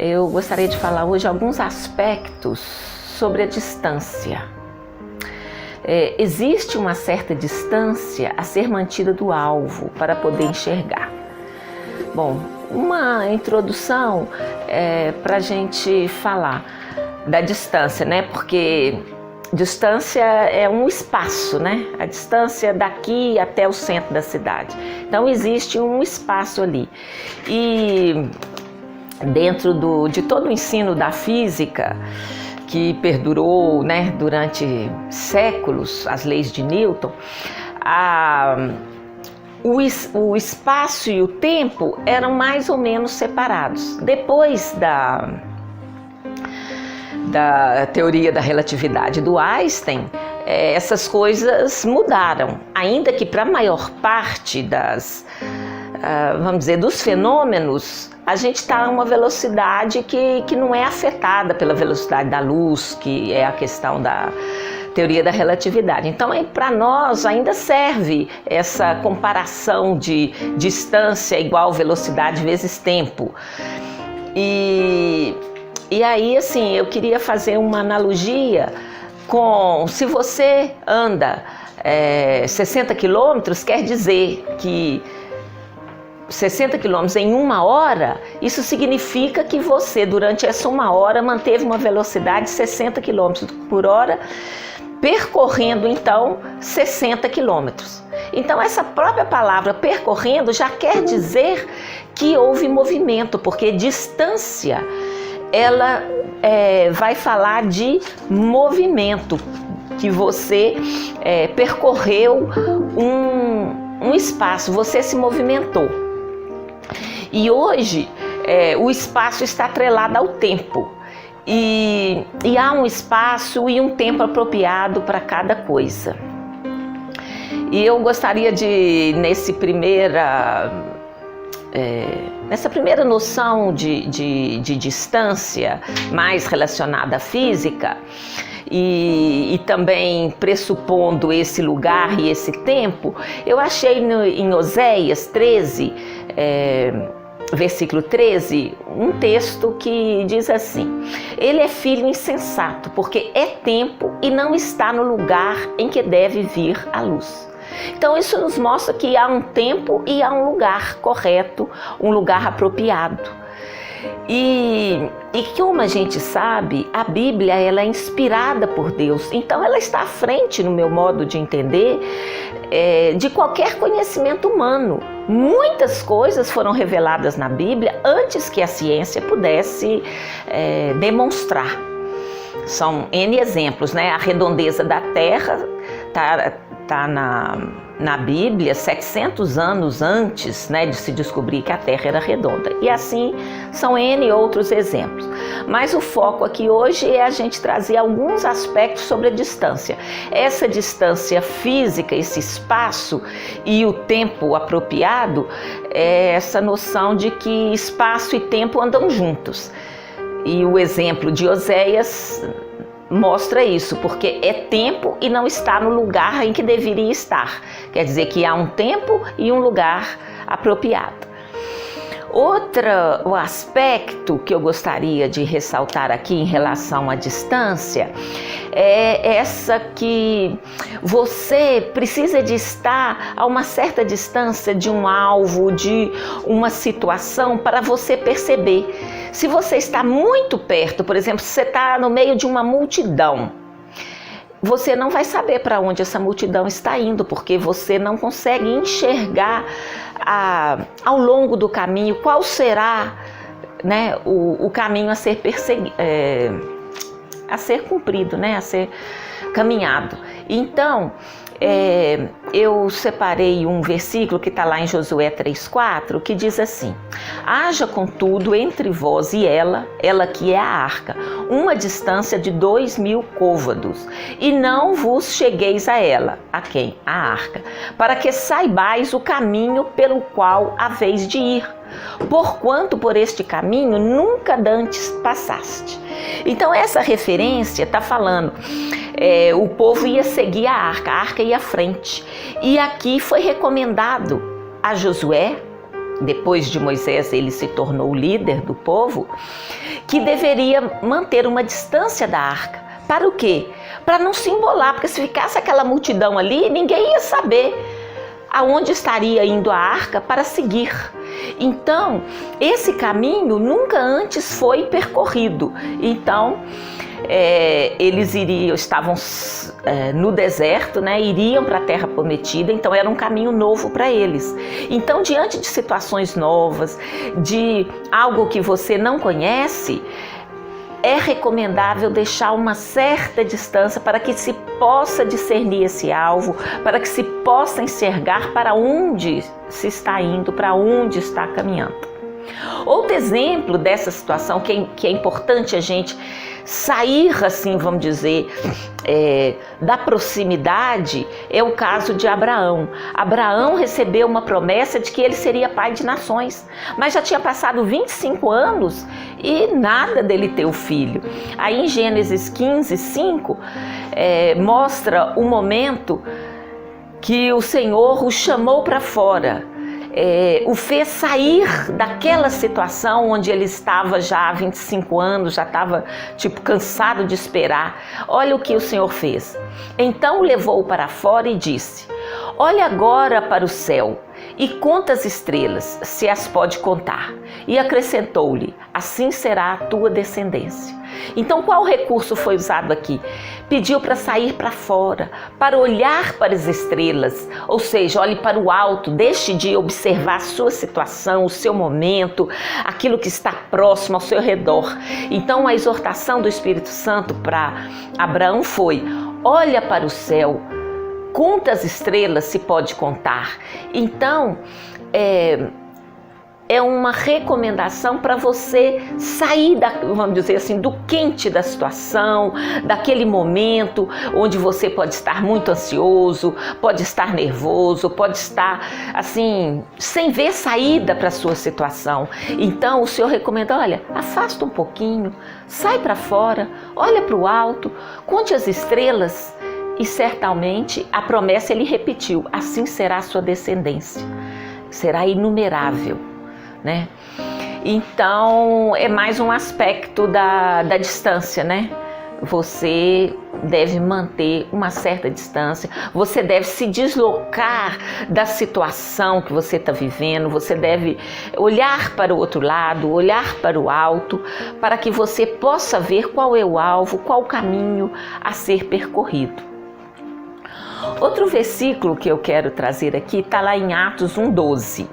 Eu gostaria de falar hoje alguns aspectos sobre a distância. Existe uma certa distância a ser mantida do alvo para poder enxergar. Bom, uma introdução para a gente falar da distância, né? Porque distância é um espaço, né? A distância daqui até o centro da cidade. Então existe um espaço ali. E dentro de todo o ensino da física, que perdurou, né, durante séculos, as leis de Newton, o espaço e o tempo eram mais ou menos separados. Depois da teoria da relatividade do Einstein, essas coisas mudaram, ainda que para a maior parte dos fenômenos, a gente está a uma velocidade que não é afetada pela velocidade da luz, que é a questão da teoria da relatividade. Então, para nós ainda serve essa comparação de distância igual velocidade vezes tempo. E aí, assim, eu queria fazer uma analogia com, se você anda 60 quilômetros, quer dizer que 60 quilômetros em 1 hora, isso significa que você, durante essa 1 hora, manteve uma velocidade de 60 quilômetros por hora, percorrendo, então, 60 quilômetros. Então, essa própria palavra percorrendo já quer dizer que houve movimento, porque distância, ela vai falar de movimento, que você percorreu um espaço, você se movimentou. E hoje o espaço está atrelado ao tempo e há um espaço e um tempo apropriado para cada coisa. E eu gostaria de, nessa primeira noção de distância mais relacionada à física, e também pressupondo esse lugar e esse tempo, eu achei em Oséias 13, versículo 13, um texto que diz assim: ele é filho insensato, porque é tempo e não está no lugar em que deve vir a luz. Então isso nos mostra que há um tempo e há um lugar correto, um lugar apropriado. E como a gente sabe, a Bíblia ela é inspirada por Deus, então ela está à frente, no meu modo de entender, de qualquer conhecimento humano. Muitas coisas foram reveladas na Bíblia antes que a ciência pudesse demonstrar. São N exemplos, né? A redondeza da Terra está na Bíblia 700 anos antes, né, de se descobrir que a Terra era redonda. E assim são N outros exemplos. Mas o foco aqui hoje é a gente trazer alguns aspectos sobre a distância. Essa distância física, esse espaço e o tempo apropriado, é essa noção de que espaço e tempo andam juntos. E o exemplo de Oséias mostra isso, porque é tempo e não está no lugar em que deveria estar. Quer dizer que há um tempo e um lugar apropriado. Outro aspecto que eu gostaria de ressaltar aqui em relação à distância é essa que você precisa de estar a uma certa distância de um alvo, de uma situação, para você perceber. Se você está muito perto, por exemplo, se você está no meio de uma multidão, você não vai saber para onde essa multidão está indo, porque você não consegue enxergar ao longo do caminho qual será, né, o caminho a ser cumprido, né, a ser caminhado. Então, eu separei um versículo que está lá em Josué 3,4, que diz assim: haja contudo entre vós e ela que é a arca, uma distância de 2.000 côvados, e não vos chegueis a ela. A quem? A arca, para que saibais o caminho pelo qual haveis de ir, porquanto por este caminho nunca dantes passaste. Então essa referência está falando, o povo ia seguir a arca ia à frente. E aqui foi recomendado a Josué depois de Moisés ele se tornou o líder do povo, que deveria manter uma distância da arca. Para o quê? Para não se embolar, porque se ficasse aquela multidão ali, ninguém ia saber aonde estaria indo a arca para seguir. Então, esse caminho nunca antes foi percorrido. Então, eles estavam no deserto, né? Iriam para a terra prometida, então era um caminho novo para eles. Então, diante de situações novas, de algo que você não conhece, é recomendável deixar uma certa distância para que se possa discernir esse alvo, para que se possa enxergar para onde se está indo, para onde está caminhando. Outro exemplo dessa situação que é importante a gente sair, assim, vamos dizer, da proximidade, é o caso de Abraão. Abraão recebeu uma promessa de que ele seria pai de nações, mas já tinha passado 25 anos e nada dele ter o filho. Aí em Gênesis 15, 5, mostra o momento que o Senhor o chamou para fora, o fez sair daquela situação onde ele estava já há 25 anos, já estava cansado de esperar. Olha o que o Senhor fez. Então o levou para fora e disse: olha agora para o céu e conta as estrelas, se as pode contar. E acrescentou-lhe: assim será a tua descendência. Então qual recurso foi usado aqui? Pediu para sair para fora, para olhar para as estrelas, ou seja, olhe para o alto, deixe de observar a sua situação, o seu momento, aquilo que está próximo ao seu redor. Então a exortação do Espírito Santo para Abraão foi: olha para o céu, conta as estrelas, se pode contar. Então, é uma recomendação para você sair, vamos dizer assim, do quente da situação, daquele momento onde você pode estar muito ansioso, pode estar nervoso, pode estar assim, sem ver saída para a sua situação. Então o Senhor recomenda: olha, afasta um pouquinho, sai para fora, olha para o alto, conte as estrelas. E certamente a promessa ele repetiu: assim será a sua descendência, será inumerável, né? Então é mais um aspecto da distância, né? Você deve manter uma certa distância, você deve se deslocar da situação que você está vivendo, você deve olhar para o outro lado, olhar para o alto, para que você possa ver qual é o alvo, qual o caminho a ser percorrido. Outro versículo que eu quero trazer aqui está lá em Atos 1:12.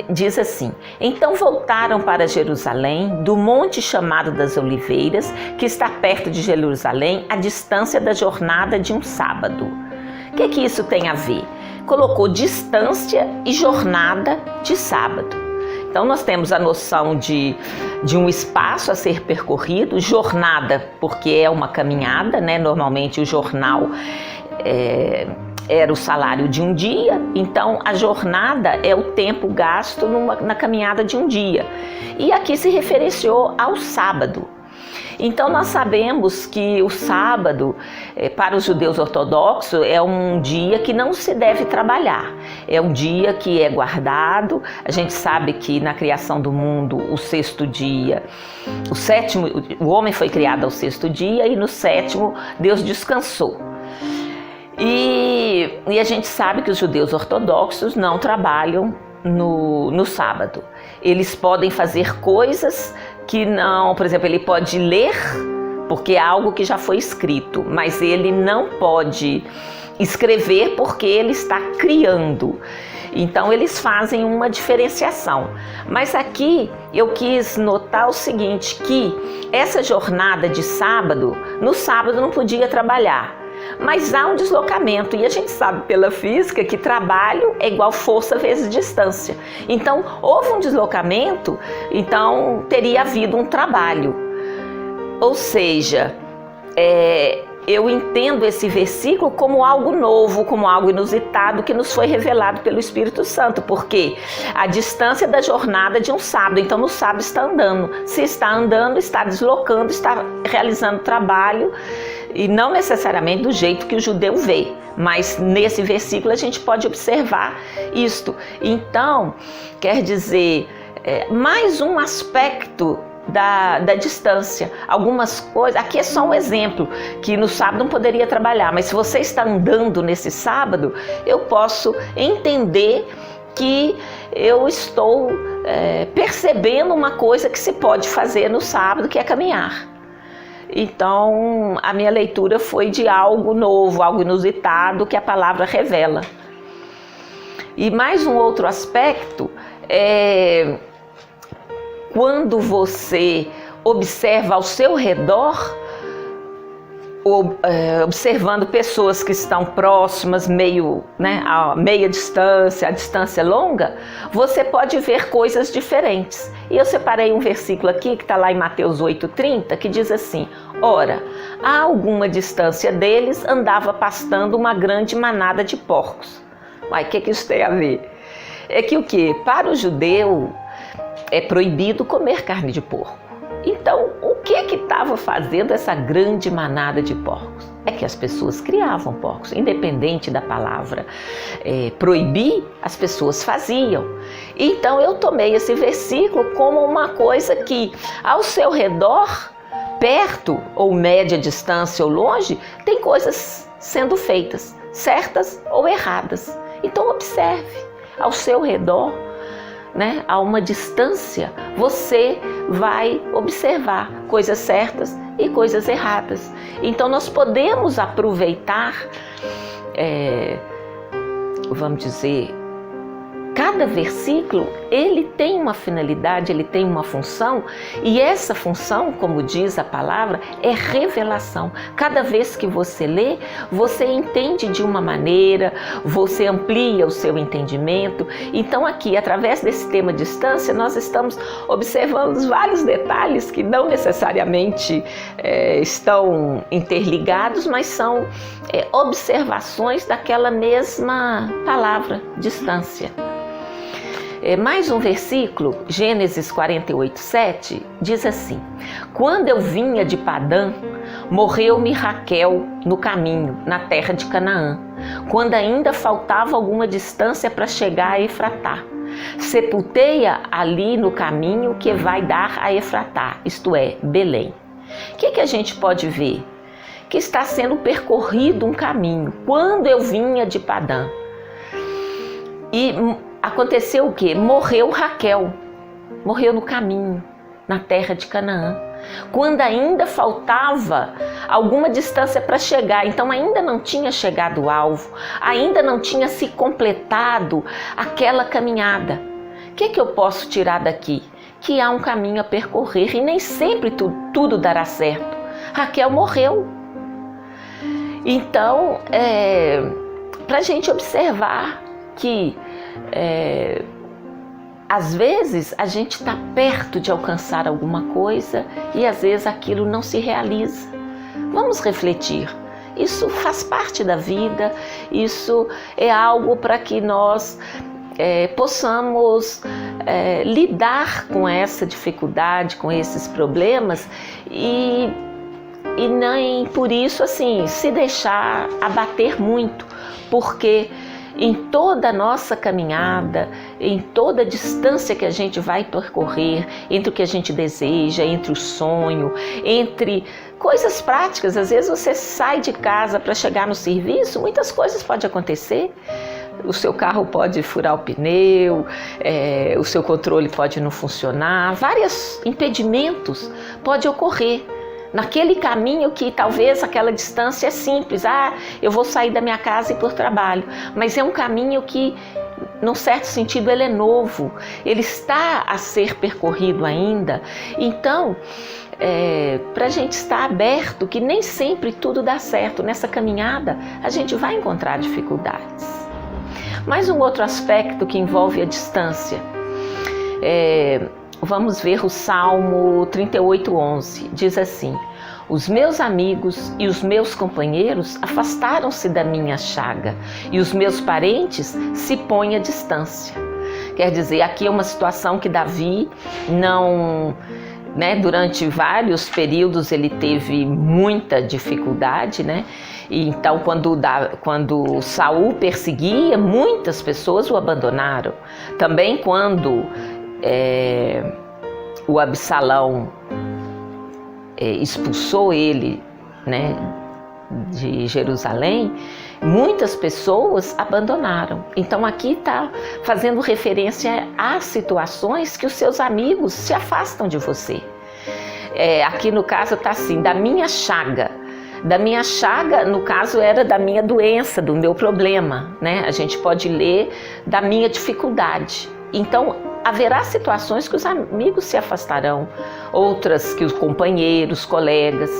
Diz assim: então voltaram para Jerusalém, do monte chamado das Oliveiras, que está perto de Jerusalém, a distância da jornada de um sábado. O que isso tem a ver? Colocou distância e jornada de sábado. Então nós temos a noção de um espaço a ser percorrido, jornada, porque é uma caminhada, né? Normalmente o jornal era o salário de um dia, então a jornada é o tempo gasto na caminhada de um dia. E aqui se referenciou ao sábado. Então nós sabemos que o sábado, para os judeus ortodoxos, é um dia que não se deve trabalhar. É um dia que é guardado. A gente sabe que na criação do mundo, o sexto dia, o homem foi criado ao sexto dia e no sétimo Deus descansou. E a gente sabe que os judeus ortodoxos não trabalham no sábado. Eles podem fazer coisas que não, por exemplo, ele pode ler, porque é algo que já foi escrito, mas ele não pode escrever porque ele está criando. Então eles fazem uma diferenciação. Mas aqui eu quis notar o seguinte, que essa jornada de sábado, no sábado não podia trabalhar. Mas há um deslocamento e a gente sabe pela física que trabalho é igual força vezes distância. Então houve um deslocamento, então teria havido um trabalho. Ou seja, eu entendo esse versículo como algo novo, como algo inusitado que nos foi revelado pelo Espírito Santo, porque a distância da jornada de um sábado, então no sábado está andando, se está andando, está deslocando, está realizando trabalho, e não necessariamente do jeito que o judeu vê, mas nesse versículo a gente pode observar isto. Então, quer dizer, mais um aspecto da distância. Algumas coisas, aqui é só um exemplo, que no sábado não poderia trabalhar, mas se você está andando nesse sábado, eu posso entender que eu estou percebendo uma coisa que se pode fazer no sábado, que é caminhar. Então, a minha leitura foi de algo novo, algo inusitado que a palavra revela. E mais um outro aspecto é quando você observa ao seu redor, observando pessoas que estão próximas, a meia distância, a distância longa, você pode ver coisas diferentes. E eu separei um versículo aqui, que está lá em Mateus 8,30, que diz assim: ora, a alguma distância deles andava pastando uma grande manada de porcos. Mas o que isso tem a ver? É que o quê? Para o judeu é proibido comer carne de porco. Então, o que estava fazendo essa grande manada de porcos? É que as pessoas criavam porcos, independente da palavra proibir, as pessoas faziam. Então, eu tomei esse versículo como uma coisa que, ao seu redor, perto ou média distância ou longe, tem coisas sendo feitas, certas ou erradas. Então, observe ao seu redor, a uma distância, você vai observar coisas certas e coisas erradas. Então nós podemos aproveitar, vamos dizer, cada versículo, ele tem uma finalidade, ele tem uma função, e essa função, como diz a palavra, é revelação. Cada vez que você lê, você entende de uma maneira, você amplia o seu entendimento. Então aqui, através desse tema distância, nós estamos observando vários detalhes que não necessariamente estão interligados, mas são observações daquela mesma palavra, distância. Mais um versículo, Gênesis 48:7, diz assim: quando eu vinha de Padã, morreu-me Raquel no caminho, na terra de Canaã, quando ainda faltava alguma distância para chegar a Efratá. Sepultei-a ali no caminho que vai dar a Efratá, isto é, Belém. O que a gente pode ver? Que está sendo percorrido um caminho. Quando eu vinha de Padã. E aconteceu o quê? Morreu Raquel, morreu no caminho, na terra de Canaã, quando ainda faltava alguma distância para chegar, então ainda não tinha chegado ao alvo, ainda não tinha se completado aquela caminhada. O que eu posso tirar daqui? Que há um caminho a percorrer e nem sempre tudo dará certo. Raquel morreu. Então, para a gente observar que às vezes a gente está perto de alcançar alguma coisa e às vezes aquilo não se realiza. Vamos refletir. Isso faz parte da vida, isso é algo para que nós possamos lidar com essa dificuldade, com esses problemas e nem por isso assim se deixar abater muito, porque em toda a nossa caminhada, em toda a distância que a gente vai percorrer, entre o que a gente deseja, entre o sonho, entre coisas práticas, às vezes você sai de casa para chegar no serviço, muitas coisas podem acontecer. O seu carro pode furar o pneu, o seu controle pode não funcionar, vários impedimentos podem ocorrer. Naquele caminho que talvez aquela distância é simples, eu vou sair da minha casa e ir por trabalho, mas é um caminho que, num certo sentido, ele é novo, ele está a ser percorrido ainda. Então, para a gente estar aberto, que nem sempre tudo dá certo, nessa caminhada a gente vai encontrar dificuldades. Mais um outro aspecto que envolve a distância, vamos ver o Salmo 38:11. Diz assim: os meus amigos e os meus companheiros afastaram-se da minha chaga, e os meus parentes se põem à distância. Quer dizer, aqui é uma situação que Davi não, durante vários períodos ele teve muita dificuldade, E então quando Saul perseguia, muitas pessoas o abandonaram. Também quando o Absalão expulsou ele, de Jerusalém, muitas pessoas abandonaram. Então aqui está fazendo referência a situações que os seus amigos se afastam de você. Aqui no caso está assim, da minha chaga. Da minha chaga, no caso, era da minha doença, do meu problema, A gente pode ler da minha dificuldade. Então, haverá situações que os amigos se afastarão, outras que os companheiros, colegas.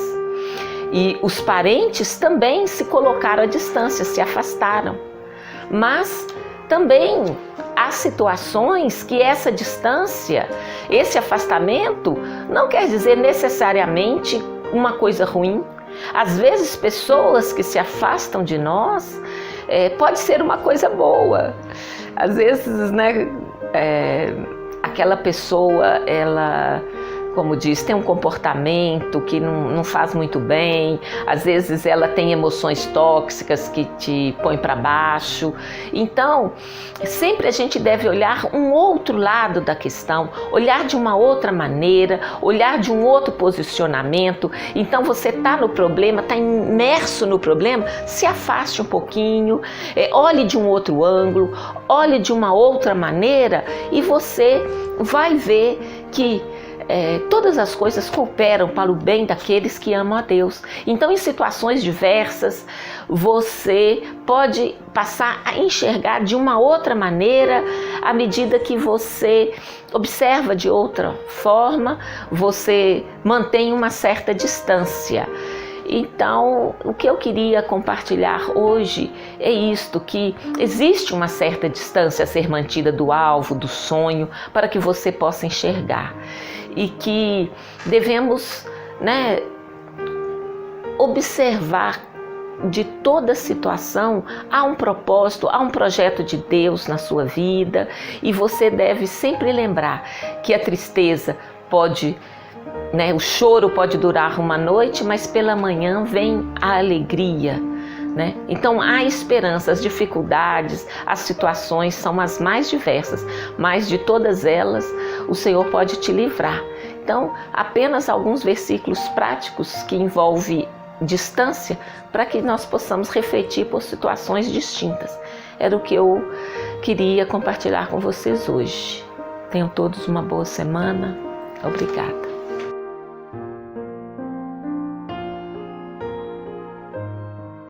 E os parentes também se colocaram à distância, se afastaram. Mas também há situações que essa distância, esse afastamento, não quer dizer necessariamente uma coisa ruim. Às vezes, pessoas que se afastam de nós, pode ser uma coisa boa. Às vezes, aquela pessoa, ela, como diz, tem um comportamento que não faz muito bem. Às vezes ela tem emoções tóxicas que te põem para baixo. Então, sempre a gente deve olhar um outro lado da questão, olhar de uma outra maneira, olhar de um outro posicionamento. Então, você está no problema, está imerso no problema, se afaste um pouquinho, olhe de um outro ângulo, olhe de uma outra maneira e você vai ver que todas as coisas cooperam para o bem daqueles que amam a Deus. Então, em situações diversas, você pode passar a enxergar de uma outra maneira à medida que você observa de outra forma, você mantém uma certa distância. Então, o que eu queria compartilhar hoje é isto, que existe uma certa distância a ser mantida do alvo, do sonho, para que você possa enxergar. E que devemos, observar de toda situação, há um propósito, há um projeto de Deus na sua vida, e você deve sempre lembrar que a tristeza pode, o choro pode durar uma noite, mas pela manhã vem a alegria. Então há esperança, as dificuldades, as situações são as mais diversas, mas de todas elas o Senhor pode te livrar. Então, apenas alguns versículos práticos que envolvem distância para que nós possamos refletir por situações distintas. Era o que eu queria compartilhar com vocês hoje. Tenham todos uma boa semana. Obrigada.